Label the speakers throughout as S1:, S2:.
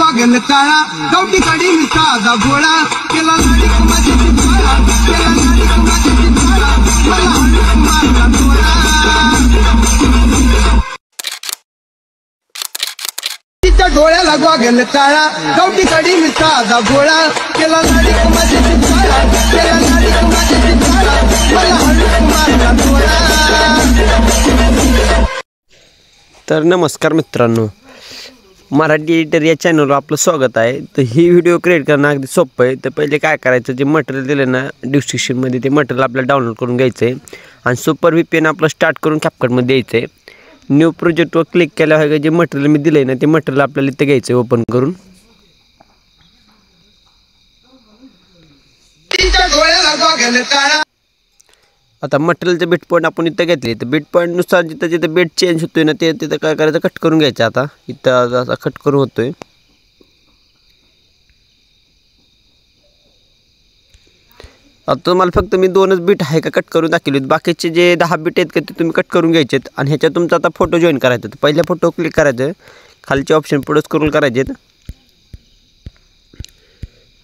S1: लागल ताळा गवटी कडे साधा भोळा केला लाडी कुमाची ताळा केला लाडी कुमाची ताळा मला हळू मारला डोळा तिच्या डोळ्याला लागल ताळा गवटी कडे साधा भोळा केला लाडी कुमाची ताळा केला लाडी कुमाची ताळा मला हळू मारला डोळा।
S2: तर नमस्कार मित्रांनो, मराठी एडिटर या चॅनलवर आपलं स्वागत आहे। तर ही व्हिडिओ क्रिएट करणं अगदी सोपं आहे। तर पहिले काय करायचं, जे मटेरियल दिलं ना डिस्क्रिप्शनमध्ये ते मटेरियल आपल्याला डाउनलोड करून घ्यायचं आहे आणि सुपर VPN आपलं स्टार्ट करून कॅपकटमध्ये द्यायचं आहे। न्यू प्रोजेक्टवर क्लिक केल्यावर जे मटेरियल मी दिलं आहे ना ते मटेरियल आपल्याला इथे घ्यायचं आहे ओपन करून। आता मटेरियलचं बीट पॉईंट आपण इथं घेतले, तर बीट पॉईंटनुसार जिथं जिथं बीट चेंज होतोय ना ते तिथं काय करायचं, कट करून घ्यायचं। आता इथं असा कट करून होतोय। आता तुम्हाला फक्त मी 2च बीट आहे का कट करून दाखवले, बाकीचे जे 10 बीट आहेत का ते तुम्ही कट करून घ्यायचे आणि ह्याच्यात तुमचा आता फोटो जॉईन करायचा। तर पहिल्या फोटो क्लिक करायचं, खालचे ऑप्शन पुढे स्क्रॉल करायचे,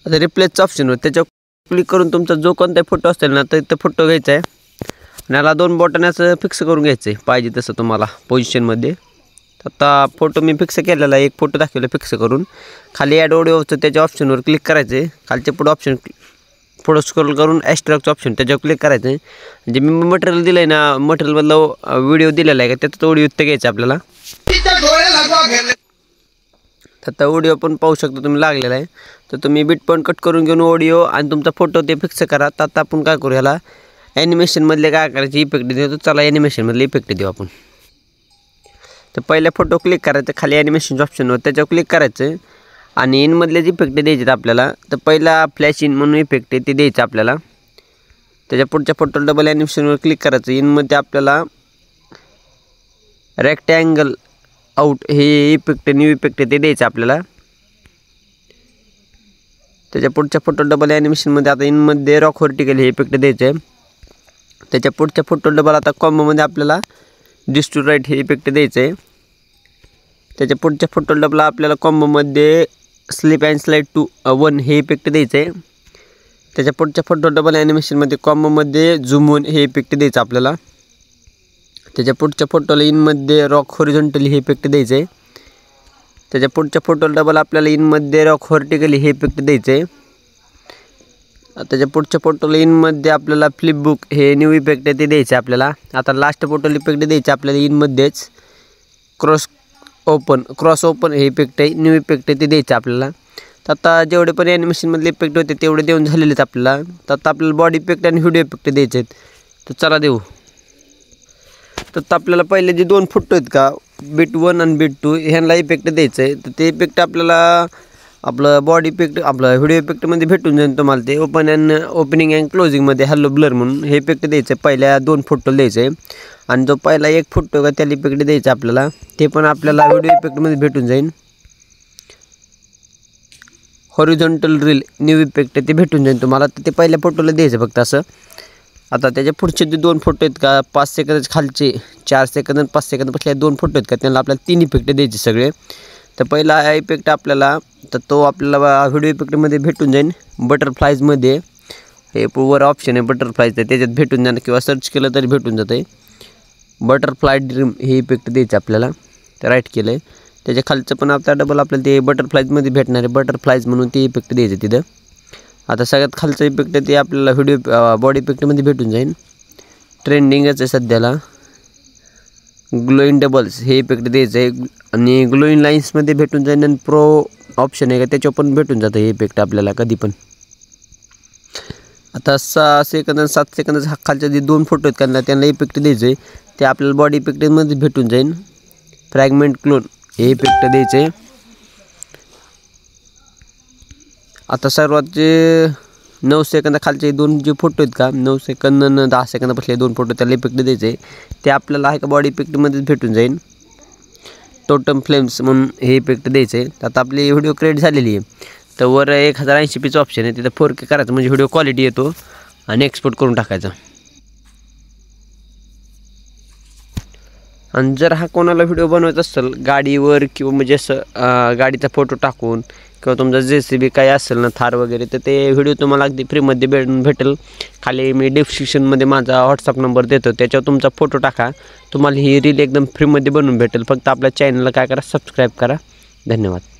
S2: आता रिप्लेसचा ऑप्शनवर त्याच्यावर क्लिक करून तुमचा जो कोणता फोटो असेल ना तर इथं फोटो घ्यायचा आहे आणि याला 2 बटन असं फिक्स करून घ्यायचं आहे पाहिजे तसं तुम्हाला पोझिशनमध्ये। आता फोटो मी फिक्स केलेला आहे, एक फोटो दाखवला फिक्स करून। खाली ॲड ऑडिओचं त्याच्या ऑप्शनवर क्लिक करायचं आहे, खालचे पुढे ऑप्शन पुढं स्क्रॉल करून एक्स्ट्रॅक्टचं ऑप्शन त्याच्यावर क्लिक करायचं आहे। जे मी मटेरियल दिलं आहे ना, मटेरियलमधला व्हिडिओ दिलेला आहे का त्याचा ऑडिओ इथं घ्यायचा आपल्याला। आता ऑडिओ पण पाहू शकता तुम्ही लागलेला आहे। तर तुम्ही बीट पॉईंट कट करून घेऊन ऑडिओ आणि तुमचा फोटो ते फिक्स करा। तर आता आपण काय करू, ह्याला ॲनिमेशनमधले काय करायचे इफेक्ट देतो, चला ॲनिमेशनमधले इफेक्ट देऊ आपण। तर पहिल्या फोटो क्लिक करायचं, खाली ॲनिमेशनच्या ऑप्शनवर त्याच्यावर क्लिक करायचं आणि इनमधले जे इफेक्ट द्यायचे आपल्याला, तर पहिला फ्लॅश इन म्हणून इफेक्ट आहे ते द्यायचं आपल्याला। त्याच्या पुढच्या फोटो डबल ॲनिमेशनवर क्लिक करायचं, इनमध्ये आपल्याला रेक्टँगल आउट हे इफेक्ट न्यू इफेक्ट ते द्यायचं आपल्याला। त्याच्या पुढच्या फोटो डबल ॲनिमेशनमध्ये आता इनमध्ये रॉक व्हर्टिकल हे इफेक्ट द्यायचं आहे। त्याच्या पुढच्या फोटो डबल आता कॉम्बोमध्ये आपल्याला डिस्ट टू राईट हे इफेक्ट द्यायचं आहे। त्याच्या पुढच्या फोटो डबल आपल्याला कॉम्बोमध्ये स्लिप अँड स्लाइड टू 1 हे इफेक्ट द्यायचं आहे। त्याच्या पुढच्या फोटो डबल ॲनिमेशनमध्ये कॉम्बोमध्ये झूम ऑन हे इफेक्ट द्यायचं आपल्याला। त्याच्या पुढच्या फोटोला इनमध्ये रॉक हॉरिझॉन्टली हे इफेक्ट द्यायचं आहे। त्याच्या पुढच्या फोटोला डबल आपल्याला इनमध्ये रॉक व्हर्टिकली हे इफेक्ट द्यायचं आहे। त्याच्या पुढच्या फोटोला इनमध्ये आपल्याला फ्लिप बुक हे न्यू इफेक्ट आहे ते द्यायचं आपल्याला। आता लास्ट फोटोला इफेक्ट द्यायचं आपल्याला इनमध्येच क्रॉस ओपन हे इफेक्ट आहे न्यू इफेक्ट आहे ते द्यायचं आपल्याला। तर आता जेवढे पण ॲनिमेशनमधले इफेक्ट होते तेवढे देऊन झालेलेच आपल्याला। तर आता आपल्याला बॉडी इफेक्ट आणि व्हिडिओ इफेक्ट द्यायचे आहेत, तर चला देऊ। तर आपल्याला पहिले जे 2 फोटो आहेत का, बीट 1 आणि बीट 2 ह्यांना इफेक्ट द्यायचं आहे। तर ते इफेक्ट आपल्याला आपलं बॉडी इफेक्ट आपलं व्हिडिओ इफेक्टमध्ये भेटून जाईल तुम्हाला। ते ओपनिंग अँड क्लोजिंगमध्ये हॅलो ब्लर म्हणून हे इफेक्ट द्यायचं आहे, पहिल्या 2 फोटो द्यायचं आहे। आणि जो पहिला 1 फोटो का त्याला इफेक्ट द्यायचा आपल्याला, ते पण आपल्याला व्हिडिओ इफेक्टमध्ये भेटून जाईल। हॉरिझॉन्टल रील न्यू इफेक्ट ते भेटून जाईल तुम्हाला, तर ते पहिल्या फोटोला द्यायचं फक्त असं। आता त्याच्या पुढचे जे 2 फोटो आहेत का, 5 सेकंद खालचे 4 सेकंद आणि 5 सेकंद बसल्या 2 फोटो आहेत का, त्यांना आपल्याला 3 इफेक्ट द्यायचे सगळे। तर पहिला इफेक्ट आपल्याला, तर तो आपल्याला व्हिडिओ इफेक्टमध्ये भेटून जाईल बटरफ्लाईजमध्ये। हे वर ऑप्शन आहे बटरफ्लाईजचं, त्याच्यात भेटून जाणं किंवा सर्च केलं तरी भेटून जातं आहे। बटरफ्लाय ड्रीम हे इफेक्ट द्यायचं आपल्याला, तर राईट केलं आहे। त्याच्या खालचं पण आता डबल आपल्याला ते बटरफ्लाईजमध्ये भेटणार आहे, बटरफ्लाईज म्हणून ते इफेक्ट द्यायचं तिथं। आता सगळ्यात खालचं इफेक्ट ते आपल्याला व्हिडिओ बॉडी इफेक्टमध्ये भेटून जाईल, ट्रेंडिंगच आहे सध्याला। ग्लोईंग डबल्स हे इफेक्ट द्यायचं आहे आणि ग्लोईंग लाईन्समध्ये भेटून जाईल आणि प्रो ऑप्शन आहे का त्याच्यावर पण भेटून जातं हे इफेक्ट आपल्याला कधी पण। आता 6 सेकंद आणि 7 सेकंद खालचे जे 2 फोटो आहेत का त्यांना इफेक्ट द्यायचं आहे, ते आपल्याला बॉडी इफेक्टमध्ये भेटून जाईल। फ्रॅगमेंट क्लोन हे इफेक्ट द्यायचं आहे। आता सर्वात जे 9 सेकंद खालचे 2 जे फोटो आहेत का, 9 सेकंद आणि 10 सेकंद बसले 2 फोटो त्याला इफेक्ट द्यायचे, ते आपल्याला आहे का बॉडी इफेक्टमध्येच भेटून जाईल। टोटम फ्लेम्स म्हणून हे इफेक्ट द्यायचे। आता आपली व्हिडिओ क्रिएट झालेली आहे, तर वर 1080pचं ऑप्शन आहे, तिथं 4K करायचं म्हणजे व्हिडिओ क्वालिटी येतो आणि एक्सपोर्ट करून टाकायचा। आणि जर हा कोणाला व्हिडिओ बनवायचा असेल गाडीवर किंवा म्हणजे असं गाडीचा फोटो टाकून किंवा तुमचा JCB काय असेल ना थार वगैरे तर ते व्हिडिओ तुम्हाला अगदी फ्रीमध्ये भेटेल. खाली मी डिस्क्रिप्शनमध्ये माझा व्हॉट्सअप नंबर देतो, त्याच्यावर तुमचा फोटो टाका, तुम्हाला ही रील एकदम फ्रीमध्ये बनवून भेटेल. फक्त आपल्या चॅनलला काय करा, सबस्क्राईब करा. धन्यवाद.